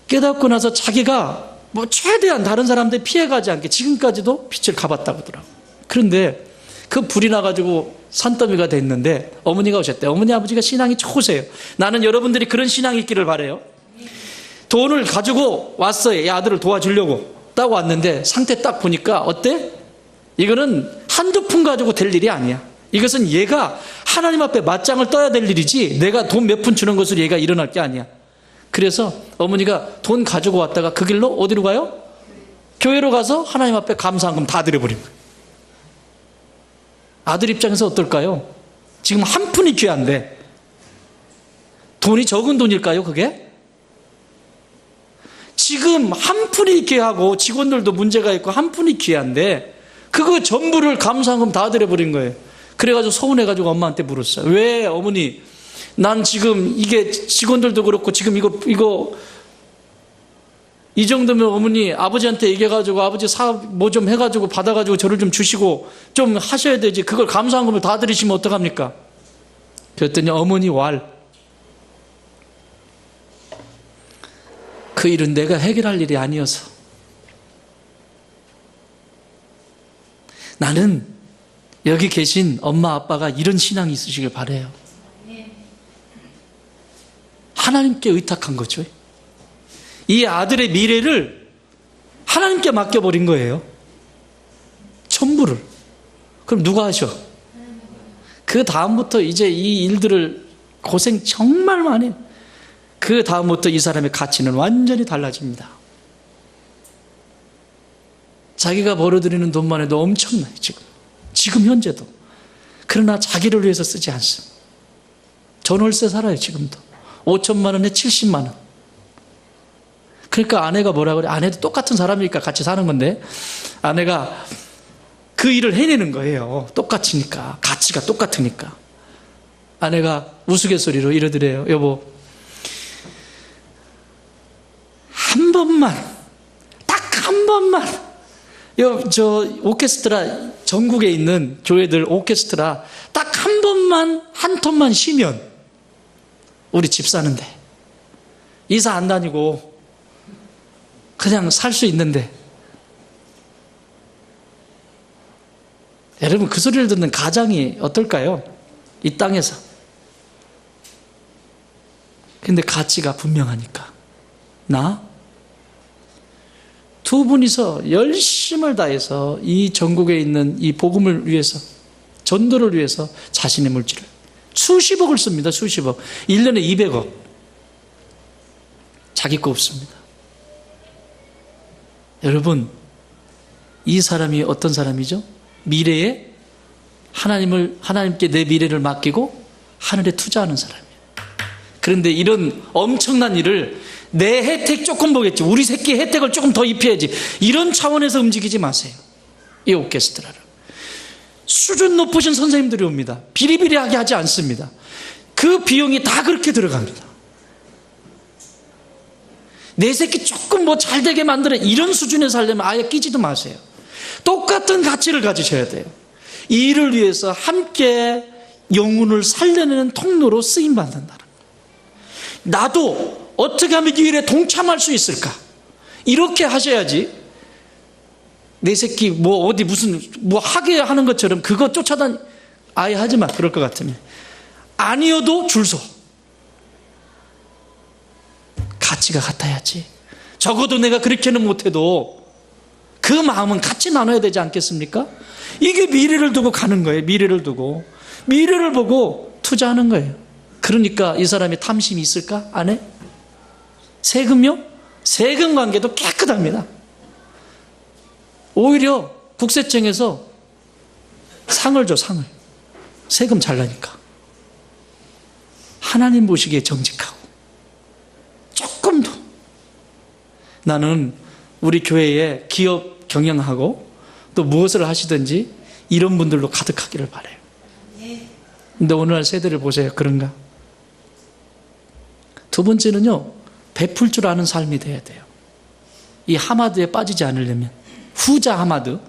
깨닫고 나서 자기가 최대한 다른 사람들 피해가지 않게 지금까지도 빛을 가봤다고 하더라고요. 그런데 그 불이 나가지고 산더미가 됐는데 어머니가 오셨대요. 어머니 아버지가 신앙이 좋으세요. 나는 여러분들이 그런 신앙이 있기를 바라요. 돈을 가지고 왔어요. 이 아들을 도와주려고 딱 왔는데 상태 딱 보니까 어때? 이거는 한두 푼 가지고 될 일이 아니야. 이것은 얘가 하나님 앞에 맞짱을 떠야 될 일이지 내가 돈 몇 푼 주는 것으로 얘가 일어날 게 아니야. 그래서 어머니가 돈 가지고 왔다가 그 길로 어디로 가요? 교회로 가서 하나님 앞에 감사한금 다 드려버린 거예요. 아들 입장에서 어떨까요? 지금 한 푼이 귀한데 돈이 적은 돈일까요 그게? 지금 한 푼이 귀하고 직원들도 문제가 있고 한 푼이 귀한데 그거 전부를 감사한금 다 드려버린 거예요. 그래가지고 서운해가지고 엄마한테 물었어요. 왜 어머니, 난 지금 이게 직원들도 그렇고 지금 이거 이 정도면 어머니 아버지한테 얘기해가지고 아버지 사업 뭐 좀 해가지고 받아가지고 저를 좀 주시고 좀 하셔야 되지. 그걸 감사한금을 다 드리시면 어떡합니까? 그랬더니 어머니 그 일은 내가 해결할 일이 아니어서 나는 여기 계신 엄마 아빠가 이런 신앙이 있으시길 바라요. 하나님께 의탁한 거죠. 이 아들의 미래를 하나님께 맡겨버린 거예요. 전부를. 그럼 누가 하셔? 그 다음부터 이제 이 일들을 고생 정말 많이, 그 다음부터 이 사람의 가치는 완전히 달라집니다. 자기가 벌어들이는 돈만 해도 엄청나요, 지금 현재도. 그러나 자기를 위해서 쓰지 않습니다. 전월세 살아요, 지금도. 5천만 원에 70만 원. 그러니까 아내가 뭐라 그래? 아내도 똑같은 사람이니까 같이 사는 건데, 아내가 그 일을 해내는 거예요. 똑같으니까. 가치가 똑같으니까. 아내가 우스갯소리로 이러더래요. 여보, 한 번만, 딱 한 번만, 저 오케스트라, 전국에 있는 교회들 오케스트라 딱 한 번만, 한 톤만 쉬면 우리 집 사는데, 이사 안 다니고 그냥 살 수 있는데. 여러분, 그 소리를 듣는 가장이 어떨까요? 이 땅에서. 근데 가치가 분명하니까. 두 분이서 열심을 다해서 이 전국에 있는 이 복음을 위해서, 전도를 위해서 자신의 물질을 수십억을 씁니다. 수십억. 1년에 200억. 자기 거 없습니다. 여러분, 이 사람이 어떤 사람이죠? 미래에 하나님께 내 미래를 맡기고 하늘에 투자하는 사람이에요. 그런데 이런 엄청난 일을 내 혜택 조금 보겠지, 우리 새끼 혜택을 조금 더 입혀야지, 이런 차원에서 움직이지 마세요. 이 오케스트라를. 수준 높으신 선생님들이 옵니다. 비리비리하게 하지 않습니다. 그 비용이 다 그렇게 들어갑니다. 내 새끼 조금 뭐 잘되게 만들어, 이런 수준에서 하려면 아예 끼지도 마세요. 똑같은 가치를 가지셔야 돼요. 이 일을 위해서 함께 영혼을 살려내는 통로로 쓰임받는다는 거예요. 나도 어떻게 하면 이 일에 동참할 수 있을까? 이렇게 하셔야지. 내 새끼 뭐 어디 무슨 뭐 하게 하는 것처럼 그거 쫓아다니, 아예 하지 마. 그럴 것 같으면. 아니어도 줄 서. 가치가 같아야지. 적어도 내가 그렇게는 못해도 그 마음은 같이 나눠야 되지 않겠습니까? 이게 미래를 두고 가는 거예요. 미래를 두고. 미래를 보고 투자하는 거예요. 그러니까 이 사람이 탐심이 있을까? 안 해? 세금요? 세금 관계도 깨끗합니다. 오히려 국세청에서 상을 줘, 상을. 세금 잘 나니까. 하나님 보시기에 정직하고. 조금도. 나는 우리 교회에 기업 경영하고 또 무엇을 하시든지 이런 분들로 가득하기를 바라요. 근데 오늘날 세대를 보세요. 그런가? 두 번째는요, 베풀 줄 아는 삶이 돼야 돼요. 이 하마드에 빠지지 않으려면, 후자 하마드,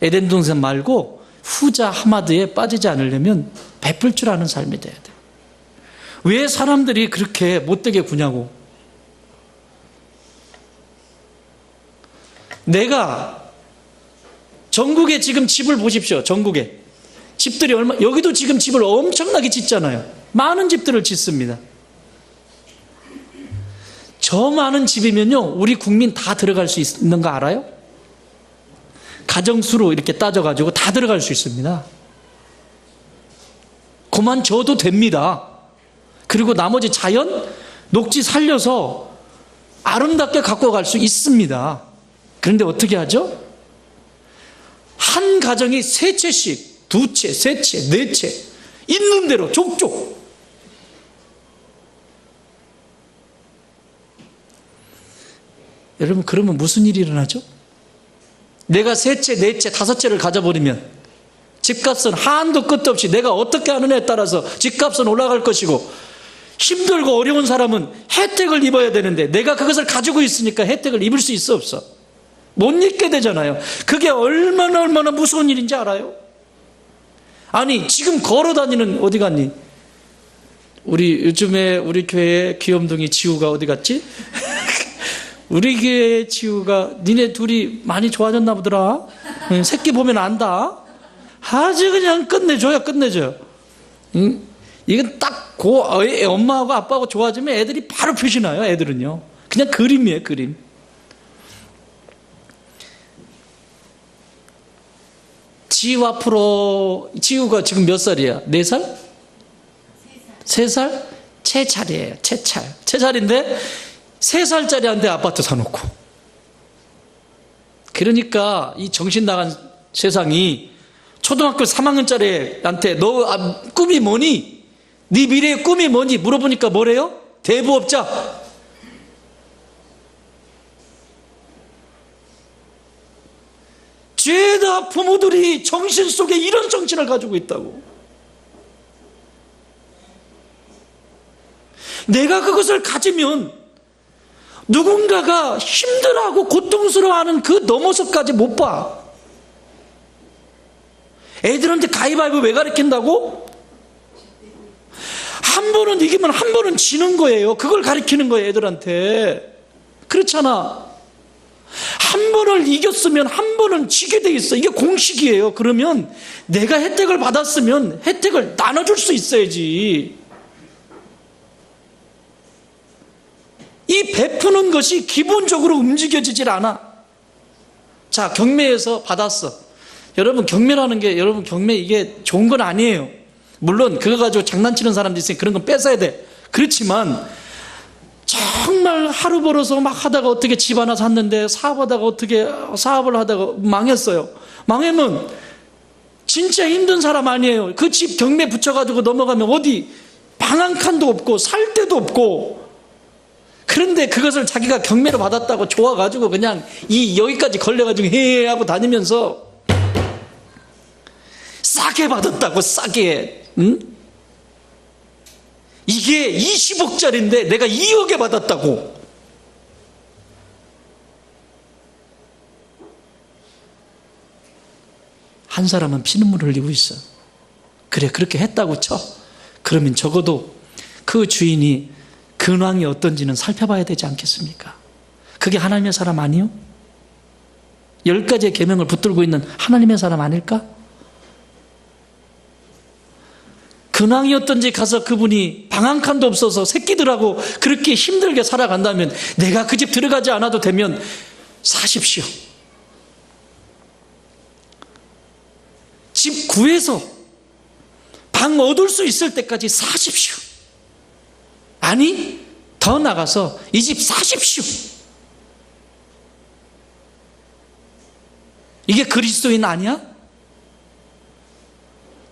에덴 동산 말고 후자 하마드에 빠지지 않으려면 베풀 줄 아는 삶이 돼야 돼요. 왜 사람들이 그렇게 못되게 구냐고. 내가 전국에 지금 집을 보십시오. 전국에 집들이 여기도 지금 집을 엄청나게 짓잖아요. 많은 집들을 짓습니다. 저 많은 집이면요, 우리 국민 다 들어갈 수 있는 거 알아요? 가정수로 이렇게 따져가지고 다 들어갈 수 있습니다. 그만 줘도 됩니다. 그리고 나머지 자연, 녹지 살려서 아름답게 갖고 갈 수 있습니다. 그런데 어떻게 하죠? 한 가정이 세 채씩, 두 채, 세 채, 네 채, 있는 대로 족족. 여러분, 그러면 무슨 일이 일어나죠? 내가 세 채, 네 채, 다섯 채를 가져버리면 집값은 한도 끝도 없이 내가 어떻게 하느냐에 따라서 집값은 올라갈 것이고, 힘들고 어려운 사람은 혜택을 입어야 되는데 내가 그것을 가지고 있으니까 혜택을 입을 수 있어 없어? 못 입게 되잖아요. 그게 얼마나 무서운 일인지 알아요? 아니, 지금 걸어다니는, 어디 갔니? 요즘에 우리 교회에 귀염둥이 지우가 어디 갔지? 우리 교회 지우가, 니네 둘이 많이 좋아졌나 보더라. 새끼 보면 안다. 아주 그냥 끝내줘요. 이건 딱 엄마하고 아빠하고 좋아지면 애들이 바로 표시나요. 애들은요. 그냥 그림이에요, 그림. 지우 앞으로, 지우가 지금 몇 살이야? 4살? 3살? 채찰이에요. 채찰인데 3살짜리한테 아파트 사놓고. 그러니까 이 정신 나간 세상이 초등학교 3학년짜리한테 너 꿈이 뭐니? 네 미래의 꿈이 뭐니? 물어보니까 뭐래요? 대부업자. 죄다 부모들이 정신 속에 이런 정신을 가지고 있다고. 내가 그것을 가지면 누군가가 힘들어하고 고통스러워하는 그 넘어서까지 못 봐. 애들한테 가위바위보 왜 가르친다고? 한 번은 이기면 한 번은 지는 거예요. 그걸 가르치는 거예요, 애들한테. 그렇잖아. 한 번을 이겼으면 한 번은 지게 돼 있어. 이게 공식이에요. 그러면 내가 혜택을 받았으면 혜택을 나눠줄 수 있어야지. 이 베푸는 것이 기본적으로 움직여지질 않아. 자, 경매에서 받았어. 여러분, 경매라는 게, 여러분, 경매 이게 좋은 건 아니에요. 물론 그거 가지고 장난치는 사람도 있으니 그런 건 뺏어야 돼. 그렇지만 정말 하루 벌어서 막 하다가 어떻게 집 하나 샀는데 사업하다가 어떻게 사업을 하다가 망했어요. 망하면 진짜 힘든 사람 아니에요. 그 집 경매 붙여가지고 넘어가면 어디 방 한 칸도 없고 살 데도 없고. 그런데 그것을 자기가 경매로 받았다고 좋아가지고 그냥 여기까지 걸려가지고 헤헤 하고 다니면서 싸게 받았다고. 싸게. 응? 이게 20억짜리인데 내가 2억에 받았다고. 한 사람은 피눈물을 흘리고 있어. 그래, 그렇게 했다고 쳐. 그러면 적어도 그 주인이 근황이 어떤지는 살펴봐야 되지 않겠습니까? 그게 하나님의 사람 아니요? 10가지의 계명을 붙들고 있는 하나님의 사람 아닐까? 근황이 어떤지 가서 그분이 방 한 칸도 없어서 새끼들하고 그렇게 힘들게 살아간다면 내가 그 집 들어가지 않아도 되면 사십시오. 집 구해서 방 얻을 수 있을 때까지 사십시오. 아니, 더 나가서 이 집 사십시오. 이게 그리스도인 아니야?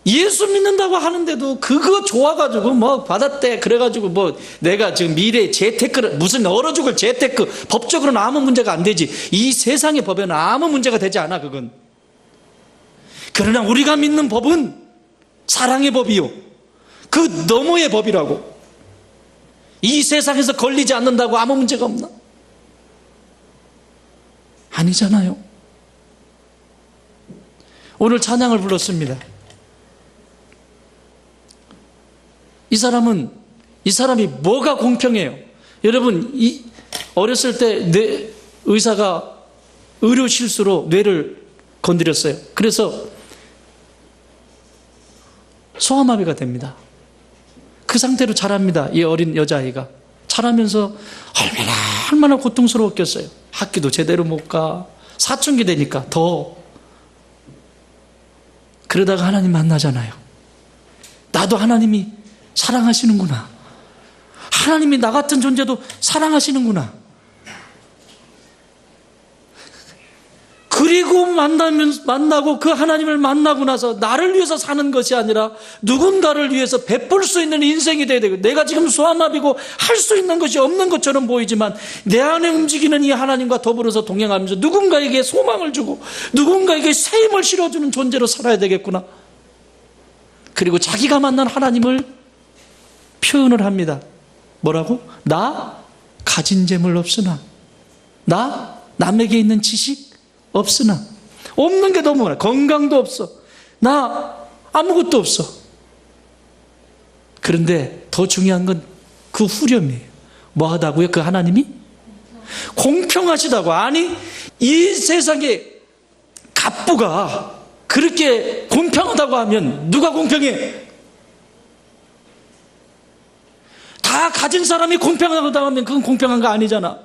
예수 믿는다고 하는데도 그거 좋아가지고 뭐 받았대. 그래가지고 뭐 내가 지금 미래에 재테크를 무슨 얼어 죽을 재테크, 법적으로는 아무 문제가 안 되지. 이 세상의 법에는 아무 문제가 되지 않아. 그건. 그러나 우리가 믿는 법은 사랑의 법이요, 그 너머의 법이라고. 이 세상에서 걸리지 않는다고 아무 문제가 없나? 아니잖아요. 오늘 찬양을 불렀습니다. 이 사람이 뭐가 공평해요? 여러분, 어렸을 때 의사가 의료 실수로 뇌를 건드렸어요. 그래서 소아마비가 됩니다. 그 상태로 자랍니다. 이 어린 여자아이가. 자라면서 얼마나 고통스러웠겠어요. 학교도 제대로 못 가. 사춘기 되니까 더. 그러다가 하나님 만나잖아요. 나도 하나님이 사랑하시는구나. 하나님이 나 같은 존재도 사랑하시는구나. 그리고 만나고 그 하나님을 만나고 나서 나를 위해서 사는 것이 아니라 누군가를 위해서 베풀 수 있는 인생이 돼야 되고, 내가 지금 소아마비고 할 수 있는 것이 없는 것처럼 보이지만 내 안에 움직이는 이 하나님과 더불어서 동행하면서 누군가에게 소망을 주고 누군가에게 새 힘을 실어주는 존재로 살아야 되겠구나. 그리고 자기가 만난 하나님을 표현을 합니다. 뭐라고? 나 가진 재물 없으나, 나 남에게 있는 지식 없으나, 없는 게 너무 많아. 건강도 없어. 나 아무것도 없어. 그런데 더 중요한 건 그 후렴이에요. 뭐 하다고요? 그 하나님이? 공평하시다고. 아니, 이 세상에 갑부가 그렇게 공평하다고 하면 누가 공평해? 다 가진 사람이 공평하다고 하면 그건 공평한 거 아니잖아.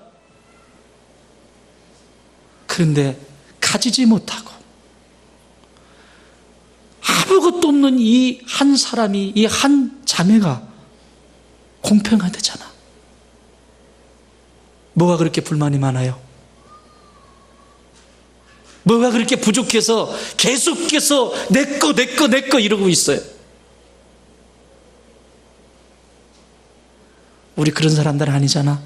그런데 가지지 못하고 아무것도 없는 이 한 사람이, 이 한 자매가 공평하대잖아. 뭐가 그렇게 불만이 많아요? 뭐가 그렇게 부족해서 계속해서 내 거 이러고 있어요? 우리 그런 사람들 아니잖아.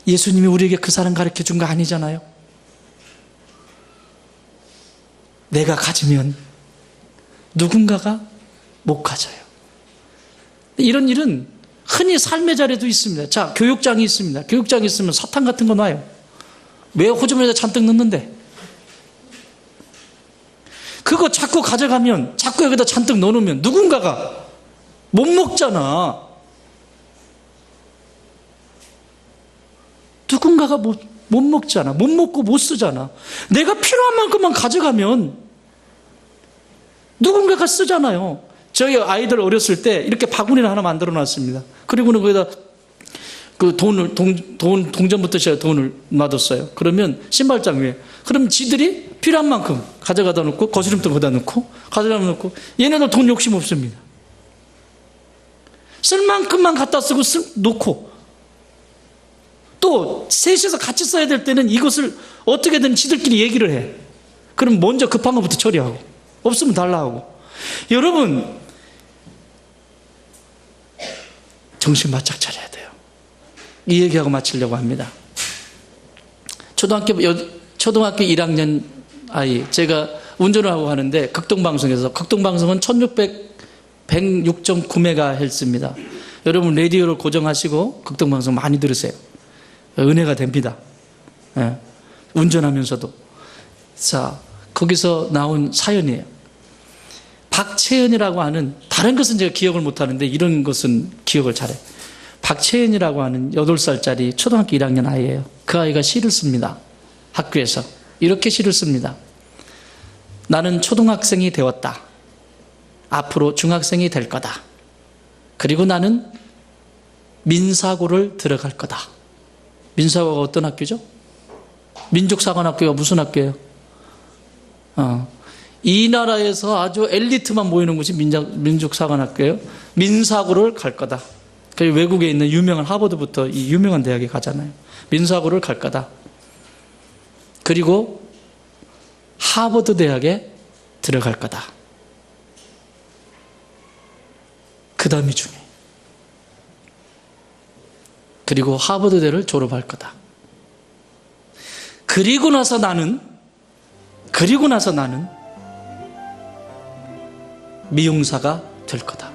예수님이 우리에게 그 사람 가르쳐 준 거 아니잖아요. 내가 가지면 누군가가 못 가져요. 이런 일은 흔히 삶의 자리에도 있습니다. 자, 교육장이 있습니다. 교육장이 있으면 사탕 같은 거 놔요. 왜 호주머니에다 잔뜩 넣는데? 그거 자꾸 가져가면, 자꾸 여기다 잔뜩 넣어놓으면 누군가가 못 먹잖아. 누군가가 못 먹잖아. 못 먹고 못 쓰잖아. 내가 필요한 만큼만 가져가면 누군가가 쓰잖아요. 저희 아이들 어렸을 때 이렇게 바구니를 하나 만들어 놨습니다. 그리고는 거기다 그 동전부터 제가 돈을 놔뒀어요. 그러면 신발장 위에. 그럼 지들이 필요한 만큼 가져가다 놓고, 거스름돈 거기다 넣고, 가져다 놓고, 얘네들 돈 욕심 없습니다. 쓸 만큼만 갖다 쓰고 놓고, 또 셋이서 같이 써야 될 때는 이것을 어떻게든 지들끼리 얘기를 해. 그럼 먼저 급한 것부터 처리하고, 없으면 달라 하고. 여러분, 정신 바짝 차려야 돼요. 이 얘기하고 마치려고 합니다. 초등학교 1학년 아이, 제가 운전을 하고 하는데 극동방송에서, 극동방송은 106.9MHz입니다. 여러분 라디오를 고정하시고 극동방송 많이 들으세요. 은혜가 됩니다. 예, 운전하면서도. 자, 거기서 나온 사연이에요. 박채연이라고 하는, 다른 것은 제가 기억을 못하는데 이런 것은 기억을 잘해요. 박채연이라고 하는 8살짜리 초등학교 1학년 아이예요. 그 아이가 시를 씁니다. 학교에서 이렇게 시를 씁니다. 나는 초등학생이 되었다. 앞으로 중학생이 될 거다. 그리고 나는 민사고를 들어갈 거다. 민사고가 어떤 학교죠? 민족사관학교가 무슨 학교예요? 이 나라에서 아주 엘리트만 모이는 곳이 민족사관학교예요. 민사고를 갈 거다. 외국에 있는 유명한 하버드부터 이 유명한 대학에 가잖아요. 민사고를 갈 거다. 그리고 하버드 대학에 들어갈 거다. 그 다음이 중요해. 그리고 하버드대를 졸업할 거다. 그리고 나서 나는 미용사가 될 거다.